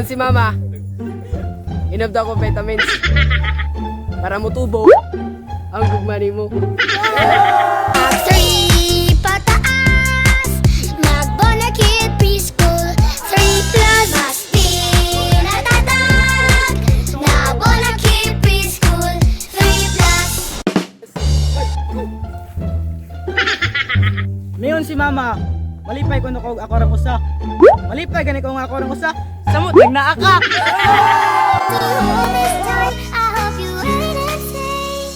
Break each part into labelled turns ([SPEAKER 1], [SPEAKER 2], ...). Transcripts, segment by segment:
[SPEAKER 1] si mama. Inom daw ko vitamins. Para mo tubo ang gugmani mo.
[SPEAKER 2] 3 pataas, mag-Bonakid preschool. 3 plus must be natatag na Bonakid preschool. 3 plus.
[SPEAKER 3] Mayon si mama, malipay ko ako rang usa. Malipay gani ko nga ako rang usa. Samot naa ka.
[SPEAKER 2] To hold this tight, I hope you wait and see.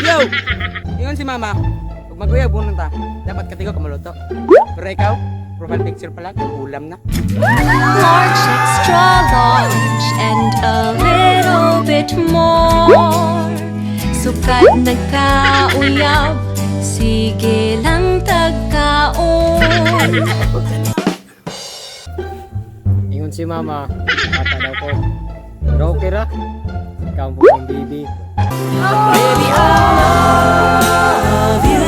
[SPEAKER 3] Yo! Ingon si mama, pag mag-uyab mo ta, dapat katigo ka maluto. Pero ikaw, profile picture pa lang, ulam na.
[SPEAKER 4] Large, extra large, and a little bit more. Sukat nagkauyab, sige lang tagkaon.
[SPEAKER 1] Ingon si mama, mata daw ko. Pero okay ra. Ikaw po ang baby.
[SPEAKER 4] Baby, I love you.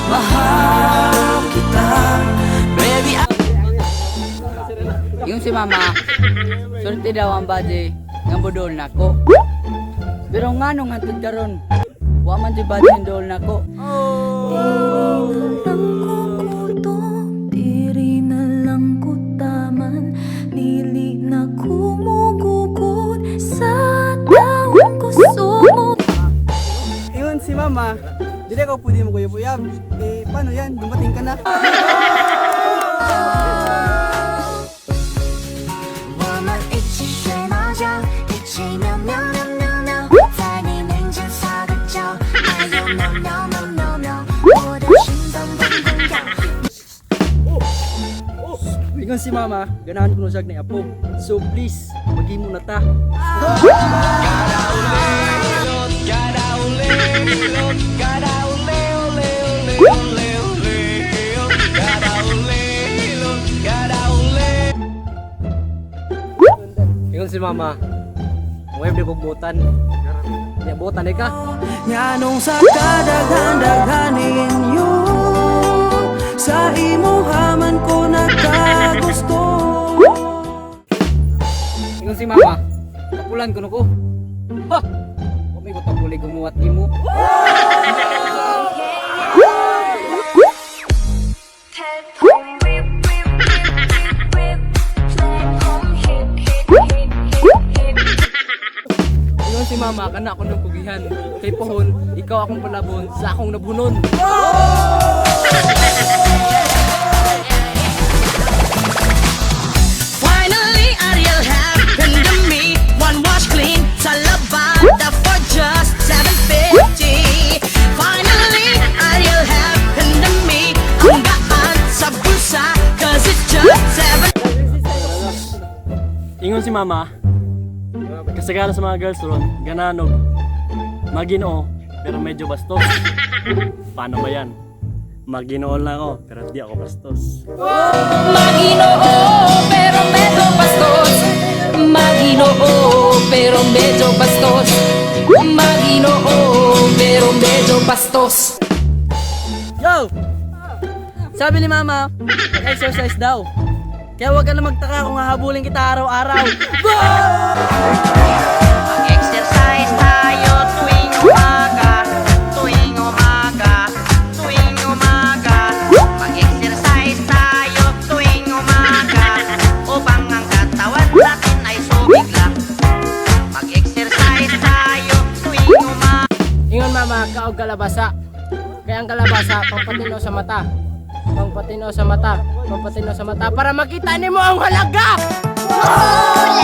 [SPEAKER 4] Mahal kita. Baby,
[SPEAKER 3] Yung si mama, sulti daw ang body, nga budol na ko. Pero nga nung hantod karon, wa man di body ang dol na ko.
[SPEAKER 4] diri na lang ko taman, dili na kumugugod sa taong gusto mo.
[SPEAKER 3] Ingon si mama, dili ko pwede mo kuyab-uyab. Eh, paano yan? Dumating ka na.
[SPEAKER 2] 我们一起学猫叫，一起喵喵喵喵喵，在你面前撒个娇，哎呦喵喵喵喵喵，我的心脏砰砰跳。
[SPEAKER 3] Ingon si mama, ganahan ko na siya ni Apo. So please, maghimo na ta.
[SPEAKER 1] Ingon si mama. Web di bubutan. Di butan ka.
[SPEAKER 5] Nganong sa kadaghan-daghanin ninyo sa imuhaman ko nagkagusto.
[SPEAKER 3] Ingon si mama, tapulan ko na ko. Ha! Kami ko tapuli gumuwat ni mo.
[SPEAKER 1] Ingon si mama, kana ako ng pugihan. Kay pohon, ikaw akong palabon sa akong nabunon.
[SPEAKER 6] Finally, Ariel happened to me. One wash clean, sa Labada for just $7.50. Finally, Ariel happened to me. Ang gaan sa bulsa, cause it's just $7.
[SPEAKER 7] Ingon si mama, kasagana sa mga girls ron, gananog, Maginoo, pero medyo bastos. Paano ba yan? Maginoo lang ako, pero di ako bastos.
[SPEAKER 4] Maginoo, pero medyo bastos. Maginoo, pero medyo bastos. Maginoo, pero medyo bastos.
[SPEAKER 3] Yo! Sabi ni mama, mag-exercise daw. Kaya huwag ka na magtaka kung hahabulin kita araw-araw.
[SPEAKER 6] Mag-exercise tayo tuwing umaga, tuwing umaga, tuwing umaga. Mag-exercise tayo tuwing umaga, upang ang katawan natin ay sumigla. Mag-exercise tayo tuwing umaga.
[SPEAKER 1] Ingon mama, kaog kalabasa. Kaya ang kalabasa, pampatino sa mata. Pampatino sa mata. Pampatino sa mata para makita nimo ang halaga. Lord.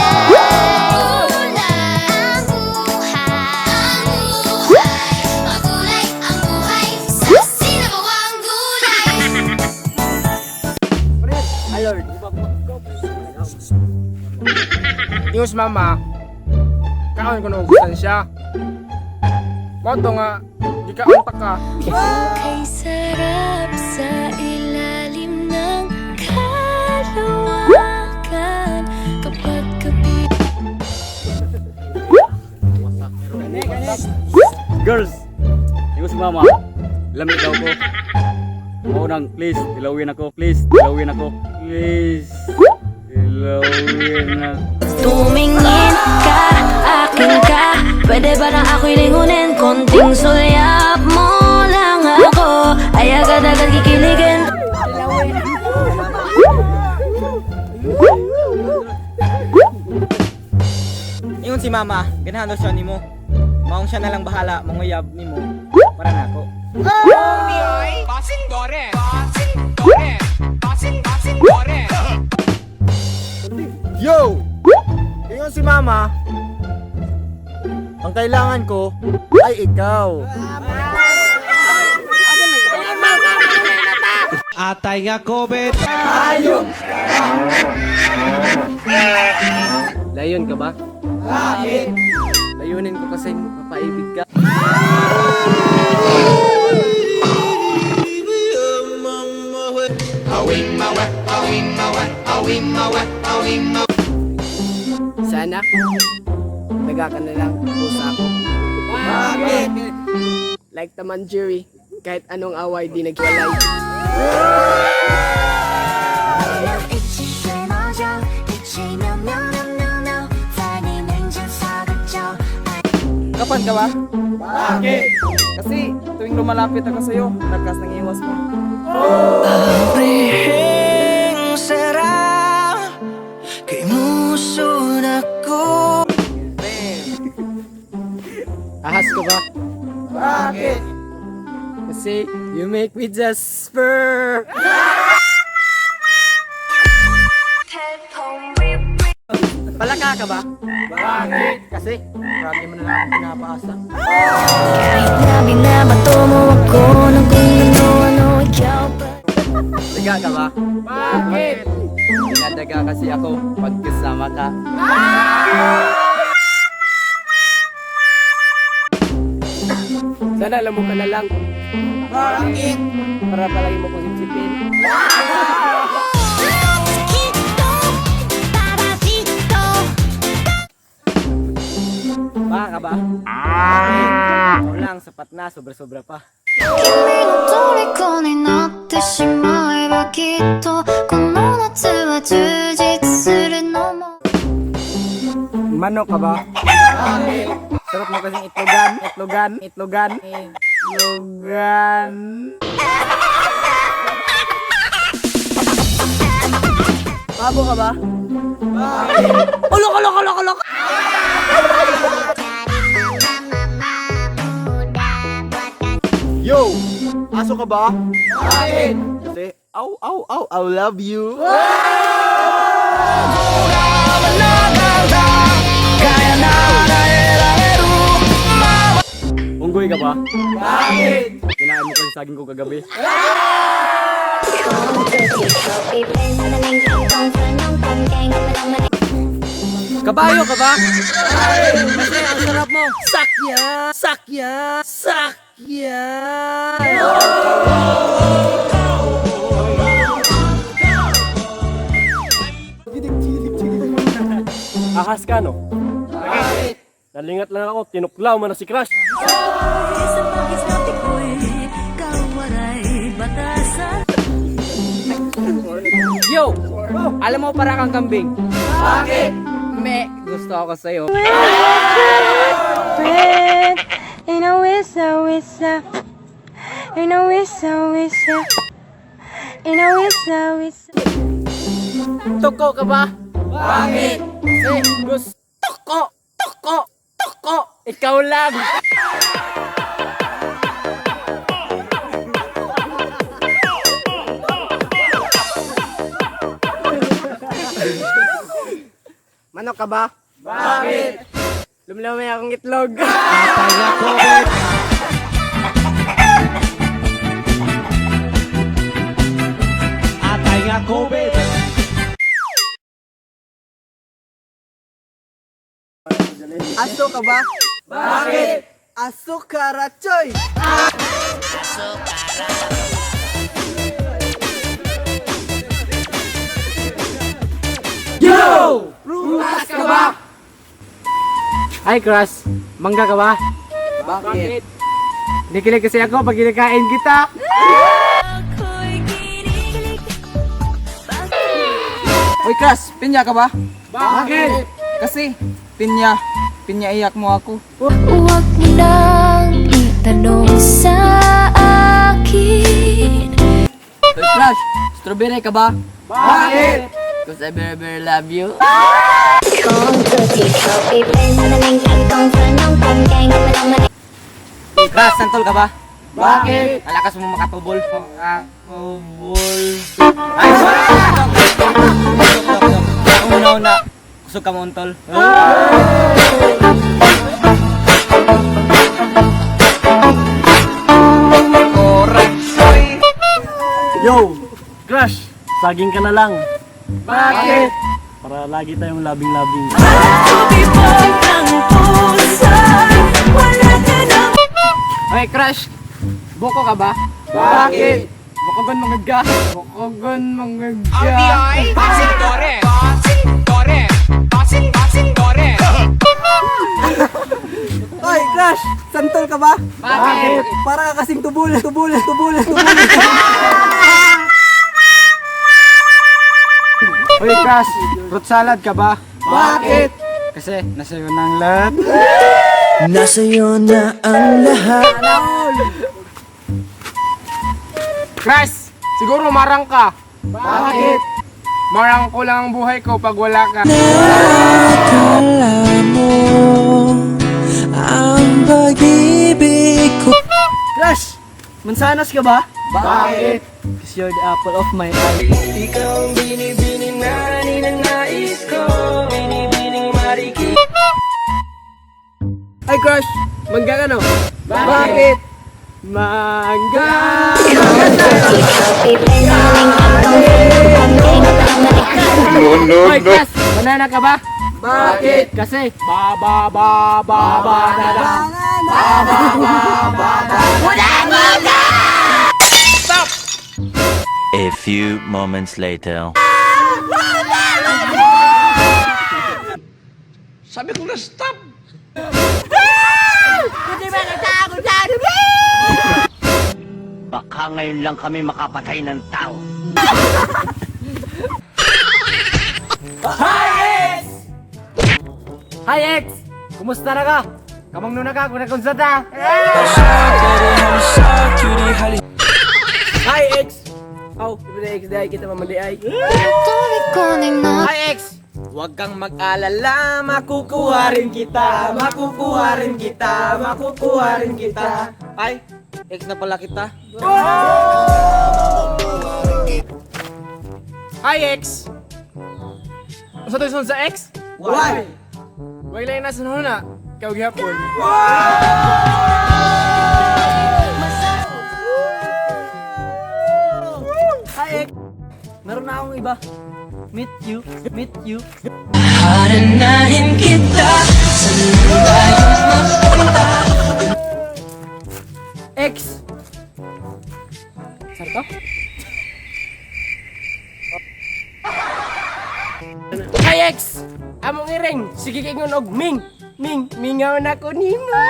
[SPEAKER 1] Tingos mama, kaon ko nung sustansya. Moto nga, di ka ang taka.
[SPEAKER 4] Kay sarap sa ilalim ng
[SPEAKER 3] Girls, yung si mama, lamig daw ko. Maunang, please, dilawin ako. Please, dilawin ako. Please, dilawin ako.
[SPEAKER 2] Tumingin ka, akin ka. Pwede ba na ako'y lingunin? Konting sulyap mo lang ako, ay agad-agad kikiligin.
[SPEAKER 3] Ingon si mama, ganahan daw siya ni mo. Maong siya na lang bahala, manguyab ni mo. Para na ako.
[SPEAKER 1] Yo! Ingon si mama. Ang kailangan ko ay ikaw.
[SPEAKER 5] Atay nga Kobe.
[SPEAKER 1] Layon ka ba? Bakit? Layunin ko kasi mapaibig ka. Sana, taga ka na lang pusa ko. Bakit? Like naman Jerry, kahit anong away di naghiwalay.
[SPEAKER 2] 一起睡猫觉，一起喵喵喵喵喵，在你面前撒个娇。
[SPEAKER 3] Kapan ka ba? Bakit? Kasi tuwing lumalapit ako sa'yo, nagkas ng iwas mo.
[SPEAKER 5] Rihing sarap kay musod ako.
[SPEAKER 1] Ahas ka ba? Bakit? Kasi you make me just spur. Palaka ka ba? Bakit? Kasi marami mo na lang akong pinapaasa.
[SPEAKER 2] Kahit na binabato mo ako ng kung ano-ano, ikaw pa.
[SPEAKER 1] Daga ka ba? Bakit? Dinadaga kasi ako pag kasama ka. Sana alam mo ka na lang. Bakit? Para palagi mo kong sipsipin. Baka ka ba? Ikaw lang, sapat na, sobra-sobra pa.
[SPEAKER 2] 君の虜になってしまえばきっとこの夏は充実するのも
[SPEAKER 1] Manok ka ba? Sarap mo kasing itlogan. Pabo ka ba? Ulok! Yo! Aso ka ba? Bakit? Kasi, I love you. Unggoy ka ba? Bakit? Kinain mo kasi saging ko kagabi. Kabayo ka ba? Kasi ang sarap mo. Sakya. Ahas ka, no? Bakit? Nalingat lang ako, tinuklaw mo na si Crush.
[SPEAKER 3] Yo! Alam mo para kang kambing. Bakit? Gusto ako sa'yo.
[SPEAKER 1] Toko ka ba? Bakit? Kasi gusto ko. Ikaw lang. Manok ka ba? Bakit? Lumlamay akong itlog.
[SPEAKER 5] Atay nga Kobe.
[SPEAKER 1] Aso ka ba? Bakit? Aso karachoy. Yo! Prutas ka ba? Hi, Crush. Mangga ka ba?
[SPEAKER 3] Bakit? Hindi kilig kasi ako pag kinakain kita. Uy, Crush, pinya ka ba?
[SPEAKER 1] Bakit?
[SPEAKER 3] Kasi, pinya iyak mo ako.
[SPEAKER 2] Huwag mo nang itanong sa akin.
[SPEAKER 3] Uy, Crush, strawberry ka ba?
[SPEAKER 1] Bakit?
[SPEAKER 3] Cause I very, very love you. Crush, santol ka ba?
[SPEAKER 1] Bakit?
[SPEAKER 3] Malakas mo makatubol. Makatubol. Ay, una. Kusog ka mo untol.
[SPEAKER 7] Yo! Crush! Saging ka na lang.
[SPEAKER 1] Bakit?
[SPEAKER 7] Para lagi tayong labing-labing.
[SPEAKER 3] Uy, Crush, buko ka ba?
[SPEAKER 1] Bakit?
[SPEAKER 3] Bukogon mangga. Bukogon mangga. Oy, Crush! Santol ka ba?
[SPEAKER 1] Bakit?
[SPEAKER 3] Para ka kasing tubul. Oy, Crush! Fruit salad ka ba?
[SPEAKER 1] Bakit?
[SPEAKER 3] Kasi nasa'yo ng lahat.
[SPEAKER 5] Nasa'yo na ang lahat.
[SPEAKER 1] Crush, siguro marang ka. Bakit? Marang ko lang ang buhay ko pag wala ka.
[SPEAKER 5] Akala mo ang pag-ibig ko.
[SPEAKER 3] Crush! Mansanas ka ba?
[SPEAKER 1] Bakit?
[SPEAKER 3] Cause you're the apple of my eye.
[SPEAKER 5] Ikaw ang binibining na ninanais ko. Binibining marikit.
[SPEAKER 1] Ay, Crush, mangga ka no? Bakit? Mangga! Ay, Crush, banana ka ba? Bakit? Kasi banana.
[SPEAKER 8] A few moments later. Baka ngayon lang kami makapatay ng tao.
[SPEAKER 3] Hi, X! Kumusta na ka? Kamang nuna ka, kunakonsat na!
[SPEAKER 1] Hi, X! Oh, X dahil kita mamali ay.
[SPEAKER 3] Hi, X! Huwag kang mag-alala, makukuha rin kita. Ay, X na pala kita.
[SPEAKER 1] Hi, X! Usa to sa X?
[SPEAKER 3] Why?
[SPEAKER 1] Wag lang nasa na. Ikaw gihapon.
[SPEAKER 3] Hi, X! Meron na akong iba. Meet you.
[SPEAKER 5] Haranahin kita sa layong mapunta.
[SPEAKER 1] X! Sarto? Hi, X! Among iring, sige kingon og Ming! Mingaw na ko ni mo!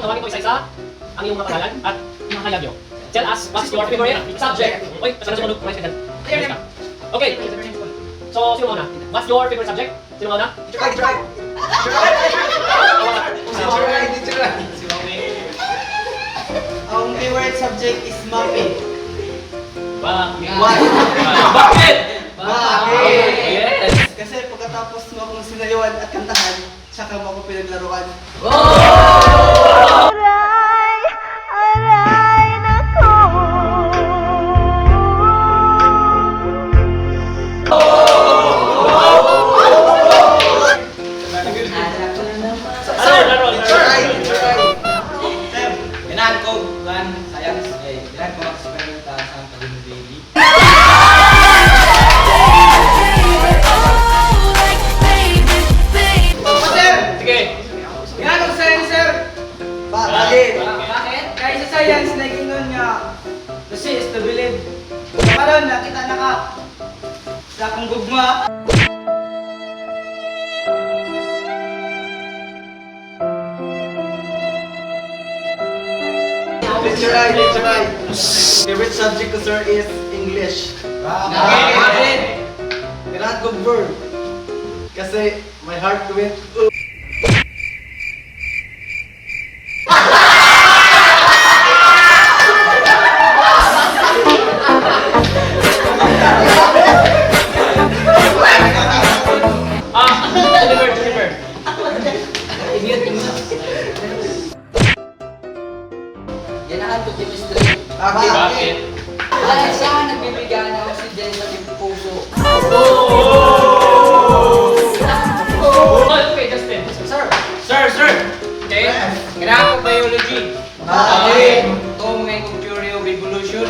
[SPEAKER 9] Tawagin ko isa-isa ang iyong mga pangalan at mga kaya nyo. Tell us what's your favorite subject. Uy, pasal sumunod. Okay. So, sino mauna? What's your favorite subject? Sino mauna?
[SPEAKER 3] Ang favorite subject is mapping.
[SPEAKER 9] Bakit? Yes.
[SPEAKER 3] Kasi pagkatapos mo akong sinayawan at kantahan, tsaka mo ako pinaglaruan. Ganahan ko, science. Ganahan ko Sa akong gugma.
[SPEAKER 10] Teacher Rai. Favorite subject ko, sir, is English. Kailangan kong verb. Kasi my heart went,
[SPEAKER 9] Deliver.
[SPEAKER 3] Ganahan ko chemistry.
[SPEAKER 9] Bakit?
[SPEAKER 3] Dahil saan nagbibigyan ng oxygen sa iyong puso?
[SPEAKER 9] Oh, okay, Justin. Sir. Okay.
[SPEAKER 3] Ganahan ko biology.
[SPEAKER 10] Bakit?
[SPEAKER 3] Itong may theory of evolution.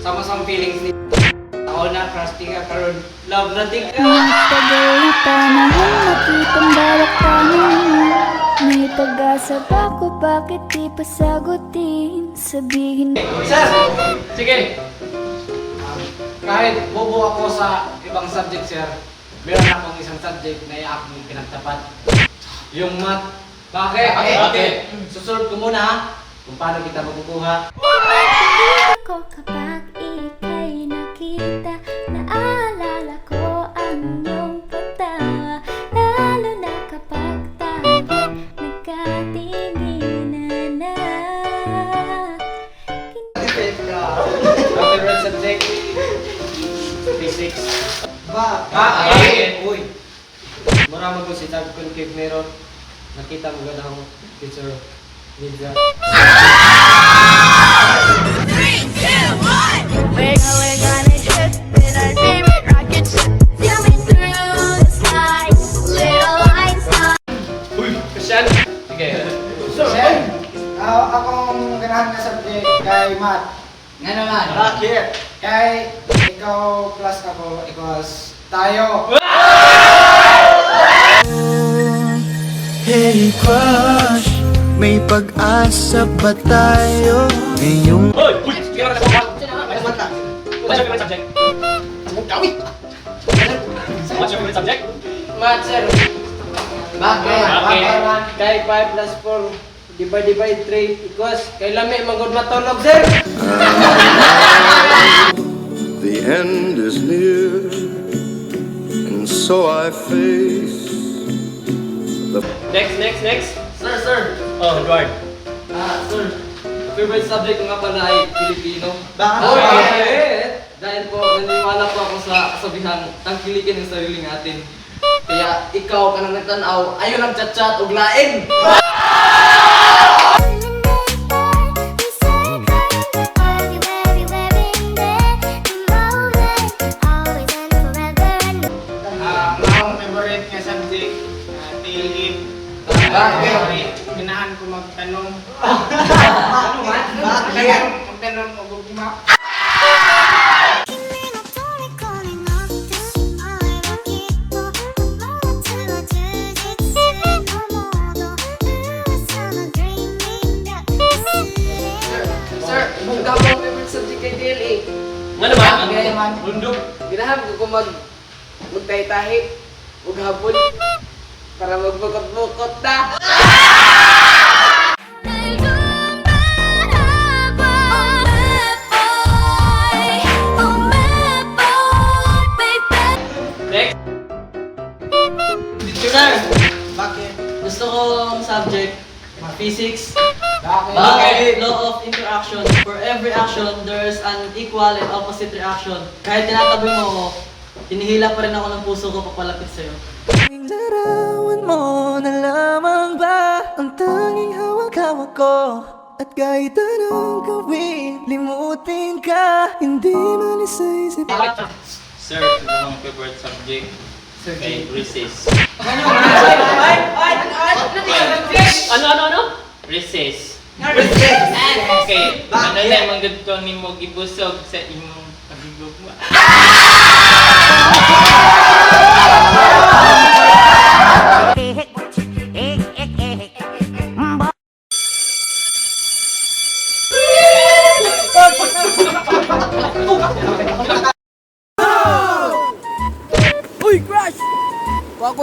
[SPEAKER 3] Sama-sama feelings ni ako na crusty ka karon. Love natin ka.
[SPEAKER 2] Pagalitan naman nakitang bawat tanong. May pag-asa ba ko, bakit di pa sagutin? Sabihin
[SPEAKER 3] Sir,
[SPEAKER 9] Sige.
[SPEAKER 3] kahit bobo ako sa ibang subject, sir, meron akong isang subject na aking pinagtapat. Yung math. Bakit? Susunod ko muna ha, kung paano kita makukuha.
[SPEAKER 2] ko kapag ika'y nakita. Naalala ko ang iyong pagtawa. Lalo na kapag tayo nagkatinginan na.
[SPEAKER 3] Ang favorite subject, physics.
[SPEAKER 10] Bakit?
[SPEAKER 3] Uy, mura mo ko si Tab Concave Mirror. Nakita mo ganda ako, teacher. Ninja.
[SPEAKER 2] We're gonna trip with our favorite rocket ship. Zooming through the sky. Little lights on.
[SPEAKER 9] Christian. Sige.
[SPEAKER 10] Akong ganahan na subject kay math.
[SPEAKER 3] Nga naman.
[SPEAKER 10] Bakit? Kay ikaw plus ako equals tayo. Hey crush, may pag-asa ba tayo? Ngayong
[SPEAKER 9] Hoy! Sige na What's your favorite subject? What's your favorite subject?
[SPEAKER 3] Math, sir.
[SPEAKER 9] Bakit?
[SPEAKER 3] Kay 5 plus 4 divide 3 equals kay lami magod matulog, sir.
[SPEAKER 11] The end is near, and so I face the
[SPEAKER 9] Next. Sir. Oh, Edward.
[SPEAKER 3] Sir, favorite subject ko nga pala ay Pilipino.
[SPEAKER 10] Bakit?
[SPEAKER 3] Dahil po, naniwala po ako sa kasabihan, tangkilikin ang sarili natin. Kaya ikaw ka nang nagtanaw, ayaw nang chat-chat o lain!
[SPEAKER 10] Ang favorite nga subject, PLM.
[SPEAKER 3] Bakit?
[SPEAKER 10] Ganahan ko magtanong.
[SPEAKER 3] Ano man?
[SPEAKER 10] Bakit? Magtanong o gugma.
[SPEAKER 2] 君の虜になってしまえばきっと夏の充実性のモード噂の dreaming が薄れ
[SPEAKER 3] Sir, ikaw ang favorite subject kay DLA.
[SPEAKER 9] Nga naman?
[SPEAKER 3] Bundok. Ginahan ko kung magtay-tahi, huwag hapon, para magbukot-bukot na.
[SPEAKER 2] 날 좀 바라봐 Oh my boy, baby
[SPEAKER 9] Next.
[SPEAKER 3] Sir,
[SPEAKER 10] Bakit?
[SPEAKER 3] gusto ko ang subject, physics.
[SPEAKER 10] Bakit?
[SPEAKER 3] Law of interaction. For every action, there's an equal and opposite reaction. Kahit tinatabi mo ako, hinihila pa rin ako ng puso ko papalapit sa'yo.
[SPEAKER 10] Larawan mo na lamang ba ang tanging hawak-hawak ko? At kahit anong gawin, limutin ka, hindi malis sa isip.
[SPEAKER 5] Sir, ito ang favorite subject kay recess.
[SPEAKER 9] Ano?
[SPEAKER 5] Recess. Okay, ano na yung mga ni mo gibusog sa imong pagigugma?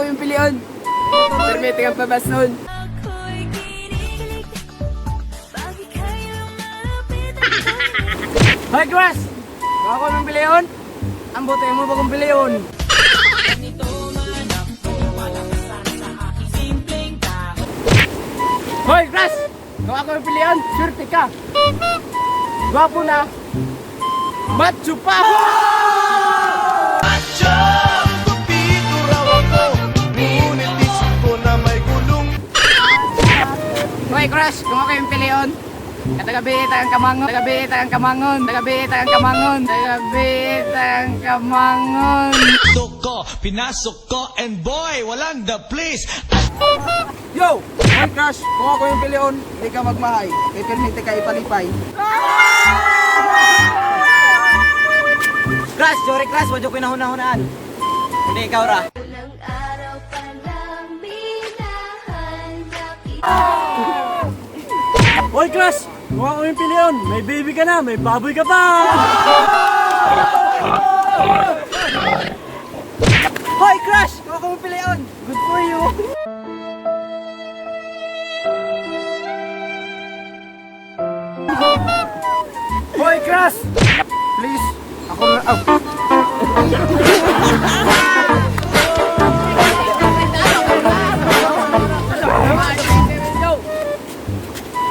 [SPEAKER 1] ako yung pilion. Permite kang pabason. Hoy, Crush! Kung ako yung pilion, ang bote mo ba kung pilion? Hoy, Crush! Kung ako yung pilion, surte ka. Gwapo na. Macho pa! Hoy, Crush! Kung ako yung pilion, katagabita ang kamangon, tagabita ang kamangon, tagabita ang kamangon, tagabita ang kamangon.
[SPEAKER 10] Pinasok ko, and boy, walang the place.
[SPEAKER 12] Yo! Hoy, Crush! Kung ako yung pilion, hindi ka magmahay. May permite ka ipalipay. Crush! Sorry, Crush! Wadyo ko hinahuna-hunaan. Hindi, ikaw ra.
[SPEAKER 2] Unang araw pa lang minahanda kita.
[SPEAKER 7] Hoy, Crush! Kung ako yung pilion, may baby ka na, may baboy ka pa!
[SPEAKER 12] Hoy, Crush! Kung ako yung pilion, good for you!
[SPEAKER 1] Hoy, Crush! Please, ako na...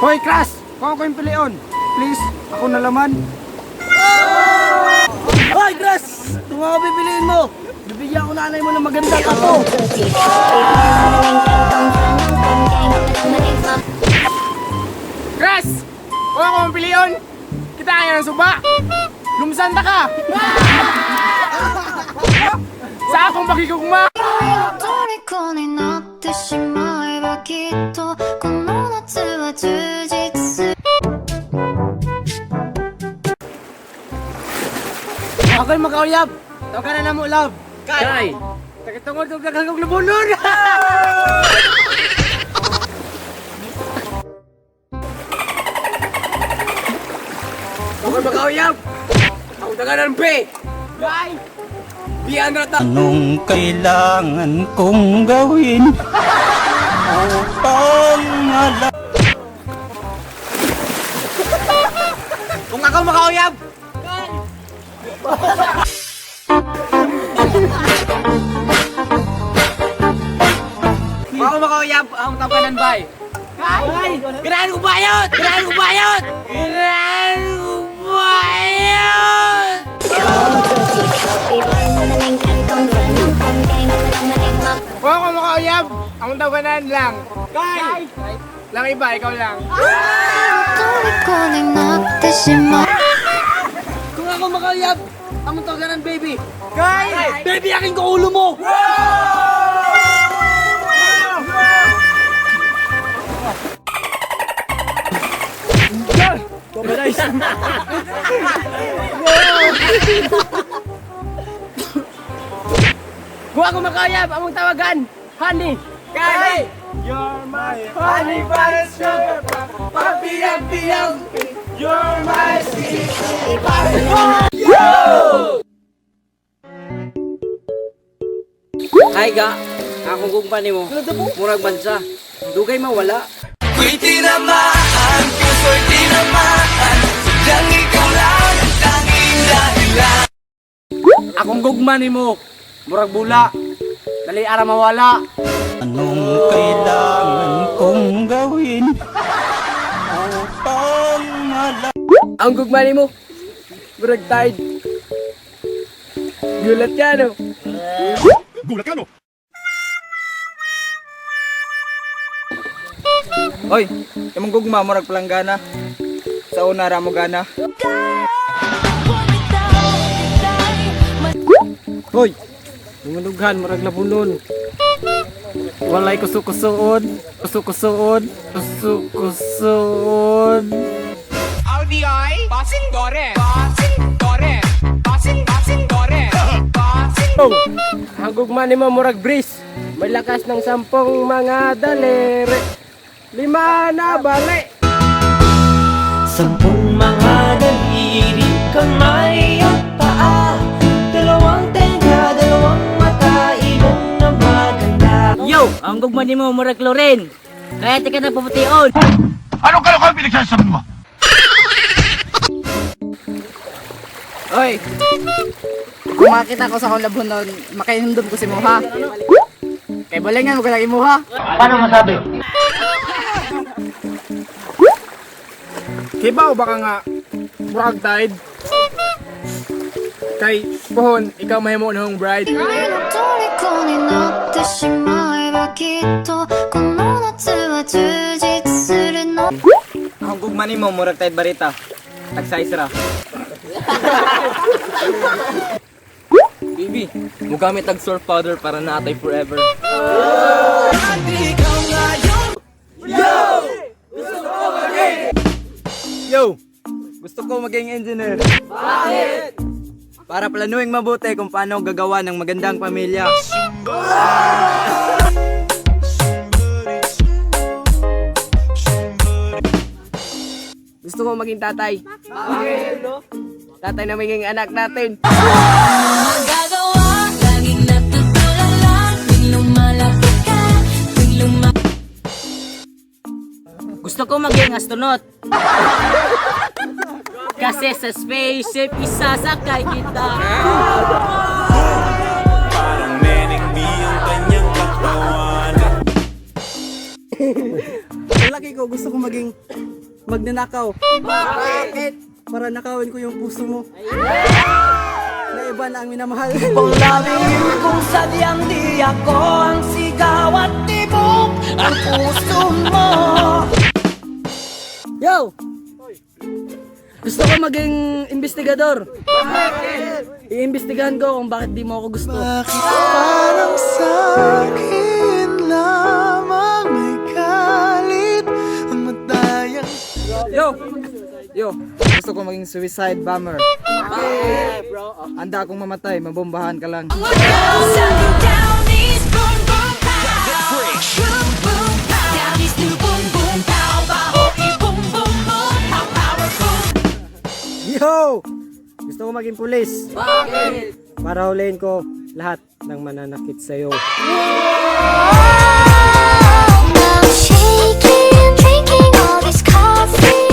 [SPEAKER 1] Hoy, Crush! Kung ako yung pilion, please, ako na laman.
[SPEAKER 12] Hoy, Crush! Kung ako pipiliin mo, bibigyan ko nanay mo ng magandang apo.
[SPEAKER 1] Crush! Kung ako yung pilion, kita kaya ng suba. Lumsanda ka! Sa akong pakikugma!
[SPEAKER 2] 虜になってしまえばきっとこの夏は充実する
[SPEAKER 1] Ako'y makauyab! Tawag ka na na mo, love! Kay! Takitungod kong kakagong lubunon! Ako'y makauyab! Ako taga ng B! Kay! Biyan na ta!
[SPEAKER 10] Anong kailangan kong gawin upang alam?
[SPEAKER 1] Kung ako makauyab! Kung ako makauyab, ang tawagan bay! Kay! Ganahan ko bayot! Ganahan ko bayot! Ganahan ko bayot! Kung ako makauyab, ang tawagan lang! Kay! Lang iba, ikaw lang!
[SPEAKER 2] 虜になってしまう
[SPEAKER 12] Kung ako makauyab, ang tawagan ng baby.
[SPEAKER 1] Kay!
[SPEAKER 12] Baby, aking ko ulo mo!
[SPEAKER 1] Kung ako makayab, among tawagan, honey! Kay! You're my honey bun sugar pabiyang-biyang You're my sweet
[SPEAKER 12] Ay ga, akong kumpani mo. Murag bansa. Dugay mawala.
[SPEAKER 10] Ko'y tinamaan, puso'y tinamaan, sadyang ikaw lang ang tanging dahilan.
[SPEAKER 1] Akong gugma ni mo, murag bula. Dali ara mawala.
[SPEAKER 10] Anong kailangan kong gawin upang alam?
[SPEAKER 1] Ang gugma ni mo, murag tide. Gulat ka no?
[SPEAKER 12] Hoy, imong gugma murag palanggana. Sa una ra mo gana.
[SPEAKER 1] Hoy, lumanughan, murag labunon. Walay kusuk-kusuod, kusuk-kusuod, kusuk-kusuod.
[SPEAKER 10] RDI, passing dore, passing dore, passing dore, passing.
[SPEAKER 1] Oh, ang gugma ni mo murag breeze. May lakas ng 10 mga dalere. 5 na bali.
[SPEAKER 10] 10 mga daliri, kamay at paa, 2 tenga, 2 mata, ilong na maganda.
[SPEAKER 1] Ang gugma ni mo, murag klorin. Kaya tika na pupution.
[SPEAKER 8] Anong kalokohan pinagsasabi mo?
[SPEAKER 12] Oy! Kung makita ko sa akong labon nun, makainundom ko si Moha. Kay balingan mo ka lagi Moha.
[SPEAKER 8] Paano masabi?
[SPEAKER 12] Kibaw baka nga murag tide. Kay pohon, ikaw mahimo na hong bride.
[SPEAKER 2] 君の虜になってしまえばきっとこの夏は充実するの
[SPEAKER 12] Ang gugma ni mo, murag tide barita. Tag-size ra. Baby, mo gamit tag surf powder para naatay forever. Yo! Gusto ko maging engineer. Bakit? Para planuing mabuti kung paano gagawa ng magandang pamilya. Gusto ko maging tatay. Bakit? Tatay na maging anak natin.
[SPEAKER 4] Magagawa, laging natutulala. Tuwing lumalapit ka, tuwing
[SPEAKER 1] Gusto ko maging astronaut. Kasi sa spaceship, isasakay kita.
[SPEAKER 10] Parang Neneng B ang kanyang katawan.
[SPEAKER 12] Laki ko, gusto ko maging magnanakaw. Bakit? Para nakawin ko yung puso mo. Na iba na ang minamahal.
[SPEAKER 6] Kung lalim kung sadyang di ako ang sigaw at tibok ang puso mo.
[SPEAKER 12] Yo! Gusto ko maging investigador. Bakit? Iimbestigahan ko kung bakit di mo ako gusto.
[SPEAKER 10] Parang sa'kin lamang may galit ang matayang.
[SPEAKER 12] Yo! Yo! Gusto ko maging suicide bomber. Bakit? Handa akong mamatay, mabombahan ka lang.
[SPEAKER 4] Down east, boom, boom, pow. Boom, boom, pow. Down east, boom, boom, pow. Bahoy, boom, boom, boom. How powerful.
[SPEAKER 12] Yo! Gusto ko maging pulis.
[SPEAKER 1] Bakit?
[SPEAKER 12] Para huliin ko lahat ng mananakit sa'yo.
[SPEAKER 2] Now shaking, drinking all this coffee.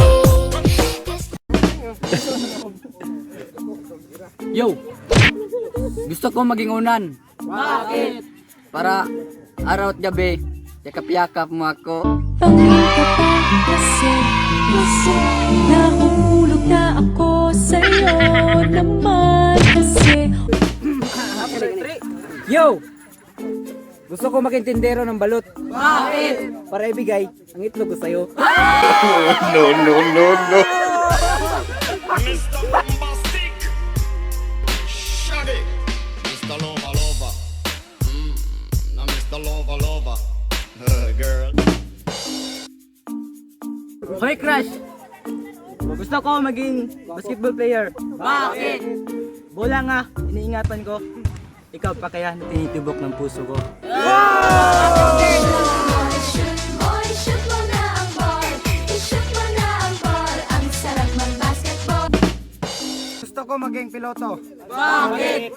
[SPEAKER 12] Yo! Gusto ko maging unan.
[SPEAKER 1] Bakit?
[SPEAKER 12] Para araw at gabi, yakap-yakap mo ako.
[SPEAKER 4] Kasi nahulog na ako sa'yo naman kasi.
[SPEAKER 12] Yo! Gusto ko maging tindero ng balot.
[SPEAKER 1] Bakit?
[SPEAKER 12] Para ibigay ang itlog ko sa'yo.
[SPEAKER 11] Mr. Lover Lover. Now Mr. Lover Lover. Girl.
[SPEAKER 12] Hoy, Crush! Gusto ko maging basketball player.
[SPEAKER 1] Bakit?
[SPEAKER 12] Bola nga, iniingatan ko. Ikaw pa kaya tinitibok ng puso ko.
[SPEAKER 2] I-shoot mo na ang ball. I-shoot mo na ang ball. Ang sarap mag-basketball.
[SPEAKER 12] Gusto ko maging piloto. Bakit?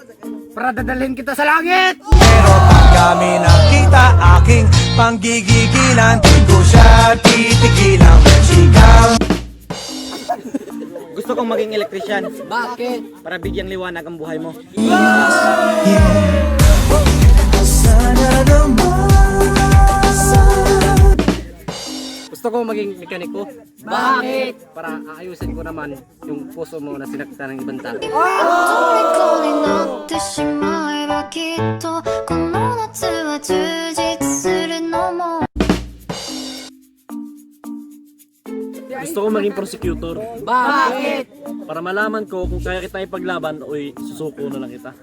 [SPEAKER 12] Para dadalhin kita sa langit!
[SPEAKER 10] Pero pag kami nakita aking panggigigilan, di ko siya titigilan. Sigaw.
[SPEAKER 12] Gusto kong maging elektrisyan.
[SPEAKER 1] Bakit?
[SPEAKER 12] Para bigyang liwanag ang buhay mo.
[SPEAKER 10] Sana naman.
[SPEAKER 12] Gusto ko maging mekaniko.
[SPEAKER 1] Bakit?
[SPEAKER 12] Para aayusin ko naman yung puso mo na sinaktan ng ibang tao.
[SPEAKER 2] 虜になってしまえばきっとこの夏は充実するのも
[SPEAKER 7] Gusto ko maging prosecutor.
[SPEAKER 1] Bakit?
[SPEAKER 7] Para malaman ko kung kaya kita ipaglaban o susuko na lang kita.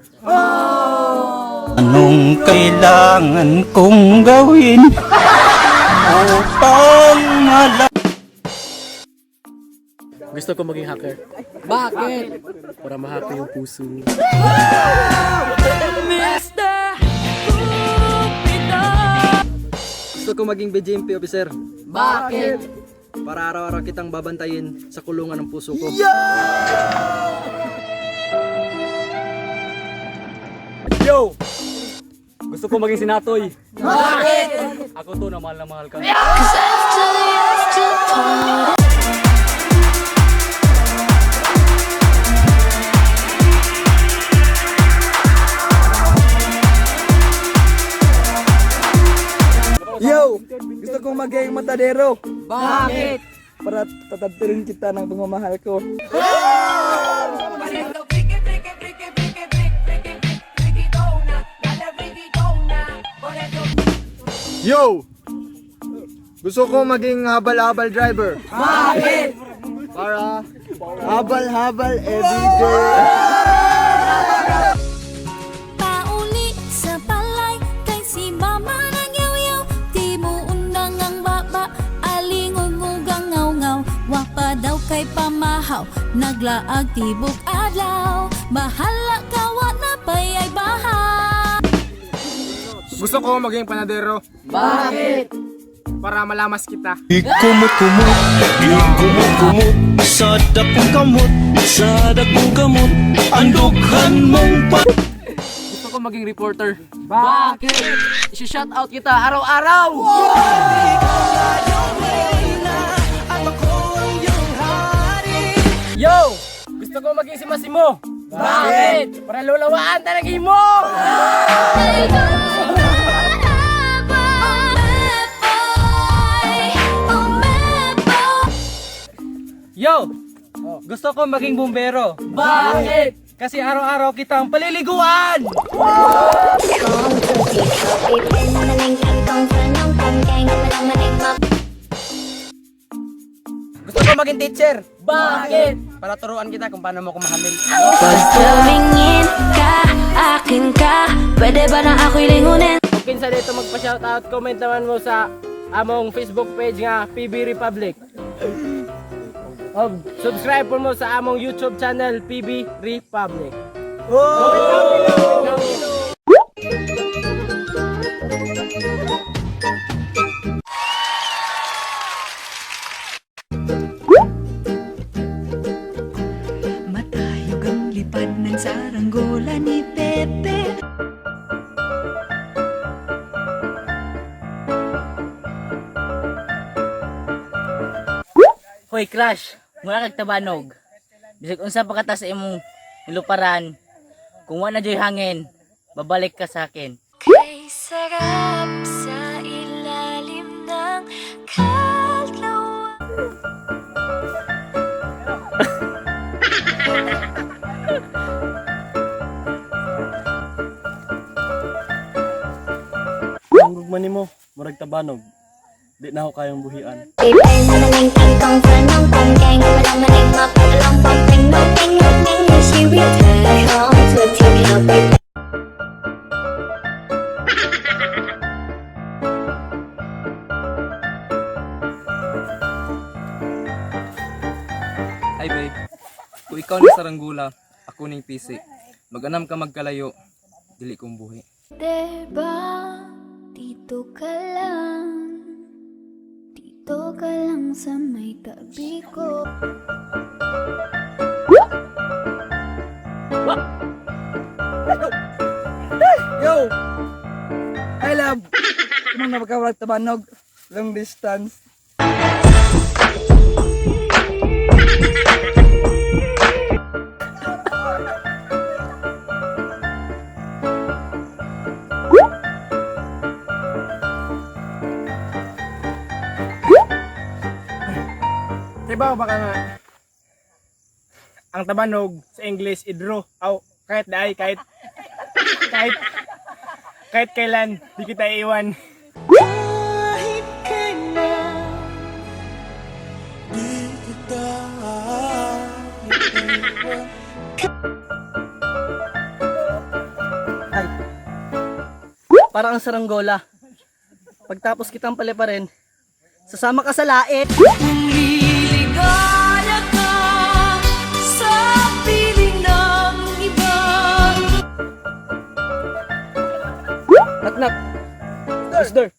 [SPEAKER 10] Anong kailangan kong gawin upang
[SPEAKER 7] Gusto ko maging hacker.
[SPEAKER 1] Bakit?
[SPEAKER 7] Para mahack yung puso mo.
[SPEAKER 12] Gusto ko maging BJMP officer.
[SPEAKER 1] Bakit?
[SPEAKER 12] Para araw-araw kitang babantayin sa kulungan ng puso ko.
[SPEAKER 7] Yo! Gusto ko maging sinatoy.
[SPEAKER 1] Bakit?
[SPEAKER 7] Ako to na mahal ka.
[SPEAKER 2] Cause after yesterday
[SPEAKER 12] Yo! Gusto kong maging matadero.
[SPEAKER 1] Bakit?
[SPEAKER 12] Para tatadtirin kita ng pagmamahal ko.
[SPEAKER 1] Yo! Gusto ko maging habal-habal driver. Bakit? Para habal-habal everyday.
[SPEAKER 4] Pauli sa balay kay si mama nagyaw-yaw. Di mo undang ang baba, alingon-ngugang ngaw-ngaw. Wapa daw kay pamahaw, naglaag tibok adlaw. Bahala ka, wa na payay baha.
[SPEAKER 1] Gusto ko maging panadero.
[SPEAKER 9] Bakit?
[SPEAKER 1] Para malamas kita.
[SPEAKER 10] Ikumot-kumot, ikumot-kumot sa dakong kamot, sa dakong kamot, andughan mong pa.
[SPEAKER 9] Gusto ko maging reporter.
[SPEAKER 1] Bakit?
[SPEAKER 9] I-shout out kita araw-araw!
[SPEAKER 1] Yo! Gusto ko maging si Masimo. Bakit? Para lulawaan talaga mo!
[SPEAKER 9] Yo! Gusto ko maging bumbero.
[SPEAKER 1] Bakit?
[SPEAKER 9] Kasi araw-araw kitang paliliguan!
[SPEAKER 1] Gusto ko maging teacher. Bakit?
[SPEAKER 9] Para turuan kita kung paano mo kumahalin.
[SPEAKER 4] Pag tumingin ka, akin ka, pwede ba na ako'y lingunin?
[SPEAKER 1] Kung kinsa dito magpa-shoutout, comment naman mo sa among Facebook page nga PB Republic. O subscribe po mo sa among YouTube channel PB Republic.
[SPEAKER 6] Matayog ang lipad ng saranggola ni Pepe.
[SPEAKER 9] Hoy Crush, mula kag tabanog. Bisag unsa pa kata sa imong niluparan, kung wala joy hangin, babalik ka sa akin.
[SPEAKER 4] Kay sarap sa ilalim ng kalawan.
[SPEAKER 7] Ang gugman nimo, murag tabanog. Di na ako kayang buhian.
[SPEAKER 13] Hi babe, kung ikaw ni Saranggula, ako ning PC. Mag-anam ka magkalayo, dili kong buhi.
[SPEAKER 4] Diba, dito ka lang. Dito ka lang sa may tabi ko.
[SPEAKER 12] Yo! I love! Kumang napagkawalag tabanog. Long distance.
[SPEAKER 1] Diba baka nga ang tabanog sa English idro. Aw, kahit daay, kahit kailan di kita iiwan.
[SPEAKER 10] Kahit kailan, di kita iiwan.
[SPEAKER 12] Parang ang saranggola. Pagtapos kitang paliparin, sasama ka sa lait.
[SPEAKER 4] Liligaya ka sa piling ng iba.
[SPEAKER 12] Knock. Who's there?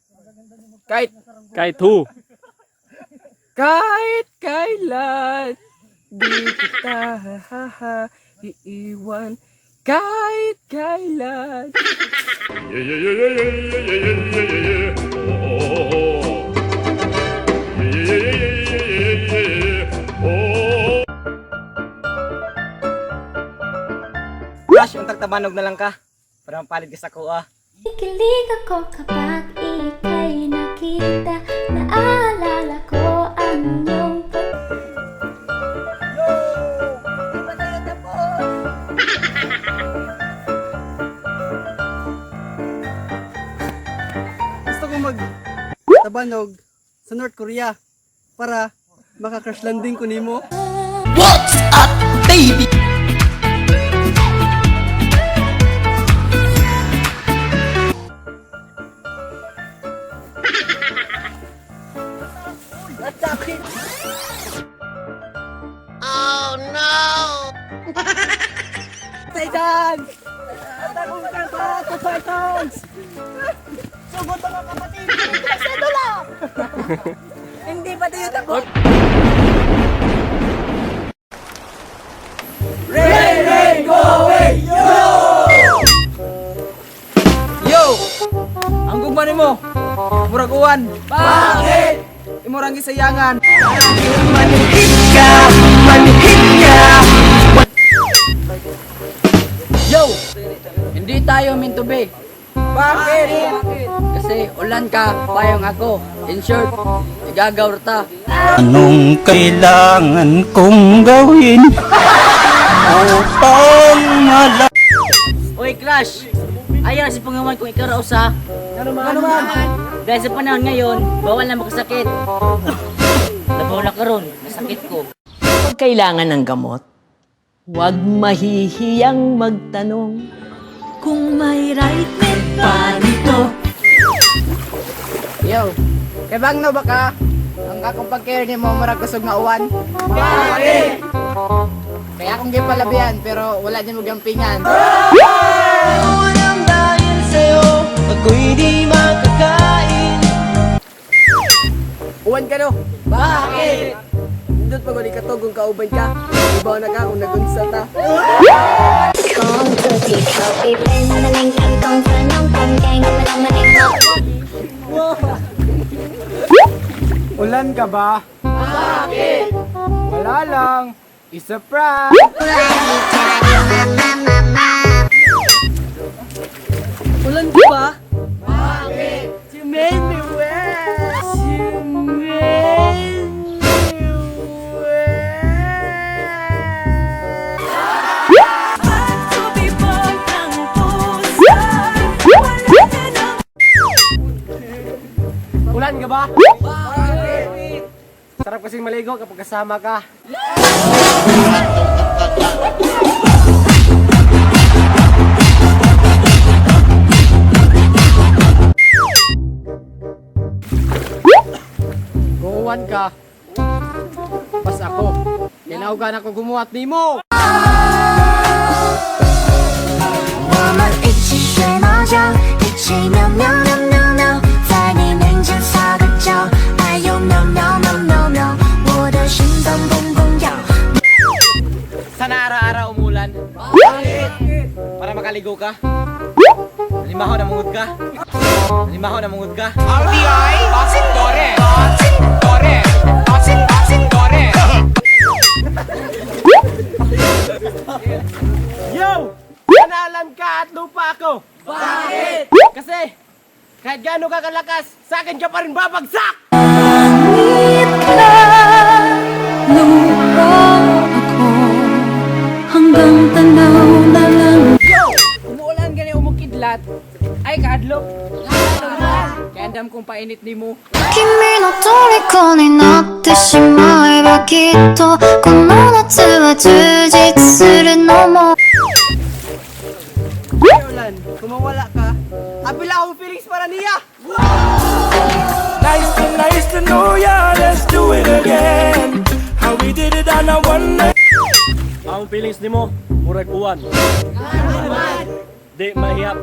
[SPEAKER 7] Kahit who?
[SPEAKER 1] Kahit kailan di kita iiwan. kahit kailan.
[SPEAKER 12] Crush, yung tagtabanog na lang ka. Para mapalit ka sa kuha.
[SPEAKER 2] Kikilig ako kapag ika'y nakita. Naalala ko ang iyong
[SPEAKER 12] Gusto ko tabanog sa North Korea para maka-crash landing ko nimo.
[SPEAKER 6] What's up, baby?
[SPEAKER 2] Oh no!
[SPEAKER 12] Titans! Atagong ka pa ako, Titans! Sugod mga kapatid! Sedula! Hindi pa tayo takot! Rain, rain, go away! Yo! Yo! Ang gugman mo! Murag uwan! Bakit? Imurang gisayangan! Manhit ka! Manhit ka! Yo! Hindi tayo meant to be. Bakit? Kasi ulan ka, payong ako. In short, igagawr ta.
[SPEAKER 8] Anong kailangan kong gawin upang
[SPEAKER 1] Oy, Crush! Ayaw si pangawan kung ikaw raw sa...
[SPEAKER 12] Ano man?
[SPEAKER 1] Dahil sa panahon ngayon, bawal na makasakit. Labaw na karon, nasakit ko.
[SPEAKER 14] Pag kailangan ng gamot, huwag mahihiyang magtanong.
[SPEAKER 4] Kung may right med pa nito.
[SPEAKER 12] Yo! Kebang no ba ka? Ang akong pag-care ni mo marag kusog nga uwan. Bakit? Kaya akong gipalabihan pero wala din mo gampingan.
[SPEAKER 6] Walang dahil sa'yo, ako'y di makakain.
[SPEAKER 12] Uwan ka no? Bakit? Dut pag uli katugong kauban ka. Ibaw na ka kung nagunsa ta.
[SPEAKER 2] Kung tuti-tuti, pinaling kantong tanong pangkeng malang
[SPEAKER 12] Ulan ka ba? Bakit? Wala lang. It's a prank.
[SPEAKER 1] Ulan ka ba? Bakit? You made me wet! You made me wet!
[SPEAKER 12] Ulan ka ba? Bakit? Sarap kasing maligo kapag kasama ka. Kung uwan ka, pas ako. Kinaugan ako gumuhat ni mo.
[SPEAKER 2] 我们一起睡猫觉，一起喵喵喵喵喵，在你面前撒个娇，哎呦喵喵喵喵喵，我的心脏砰砰跳。
[SPEAKER 12] Sana araw-araw umulan. Bakit? Para makaligo ka. Limahaw na mungod ka. Limahaw na mungod ka. RDI, Tosin Dore. Tosin Dore. Tosin Dore. Yo! Panalan ka at lupa ako. Bakit? Kasi kahit gaano ka kalakas, sa akin ka pa rin babagsak!
[SPEAKER 4] Langit ka, lupa ako, hanggang tanaw na lang.
[SPEAKER 12] Yo! Umuulan ka na umukidlat. Ay, kaadlok. Kaya andam kong painit ni mo.
[SPEAKER 2] 君の虜になってしまえばきっとこの夏は充実するのも
[SPEAKER 12] Ulan, kung mawala ka, apila akong feelings para niya!
[SPEAKER 10] Nice to know ya, let's do it again. How we did it on a one night.
[SPEAKER 7] Ang feelings nimo, murag uwan. Di mahiyap.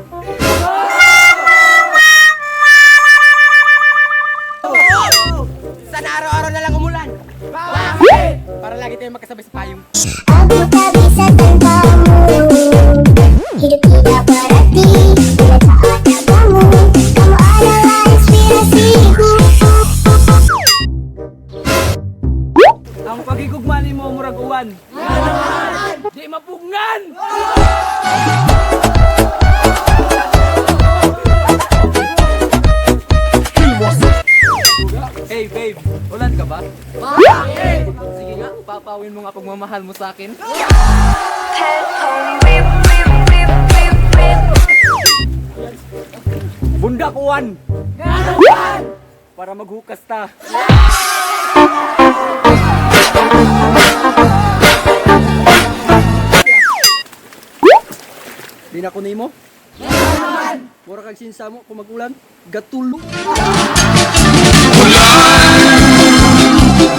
[SPEAKER 12] Sana araw-araw na lang umulan! Bakit? Para lagi tayong magkasabay sa payong.
[SPEAKER 2] Aku tak bisa tanpamu
[SPEAKER 13] Palaguin mo nga pagmamahal mo sa akin.
[SPEAKER 7] Bunda kuwan! Para maghukas ta. Di na ko nimo? Mura kag sinsa mo kung mag-ulan. Gatulo.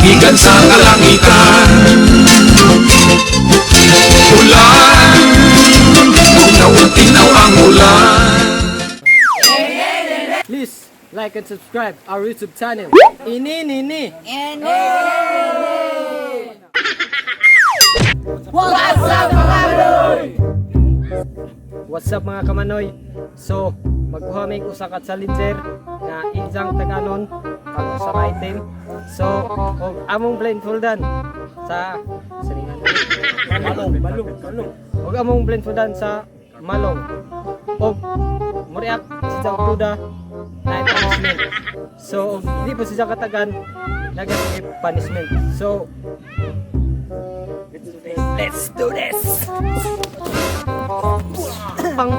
[SPEAKER 15] Gikan sa kalangitan. Ulan, tinaw ang ulan.
[SPEAKER 7] Please like and subscribe our YouTube channel. Ini. What's up mga kamanoy? So, magkuha may usa ka challenger na isang taganon pag usa ka item. So, og among blindfoldan sa malong. Og among blindfoldan sa malong. Og muriak si Jauda na punishment. So, di po siya katagan nagay punishment. So, let's do this. Pang.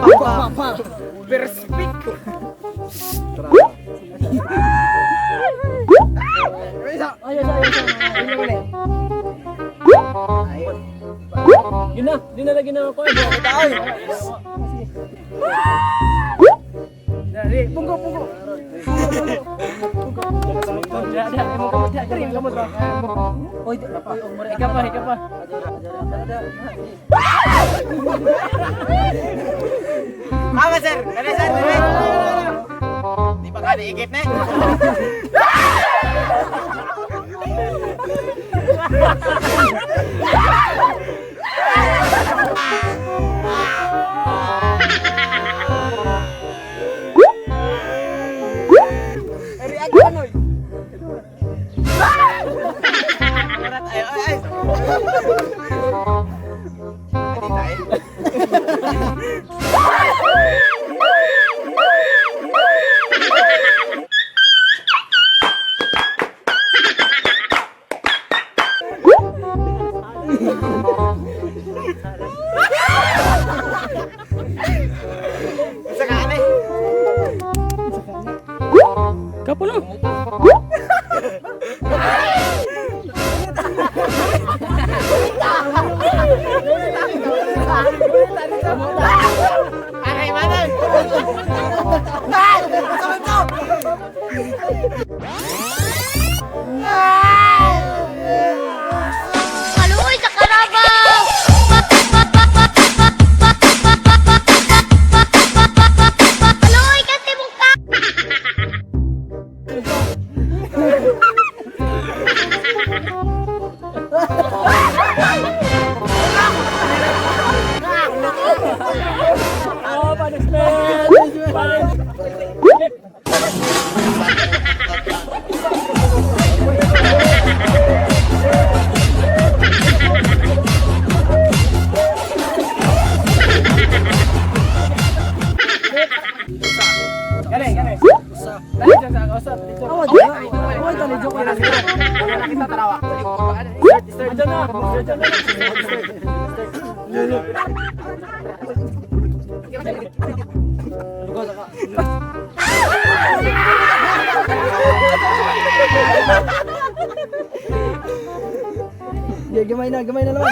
[SPEAKER 7] Perspik. Yun na lagi na ako. Punggo. Ika pa.
[SPEAKER 12] Apa sir? Kada sir? Di pa kada ikit na.
[SPEAKER 7] Kapulo.
[SPEAKER 12] Aray manan.
[SPEAKER 2] Maluoy sa karabaw! Maluoy kasi mukha!
[SPEAKER 10] Gamay na naman.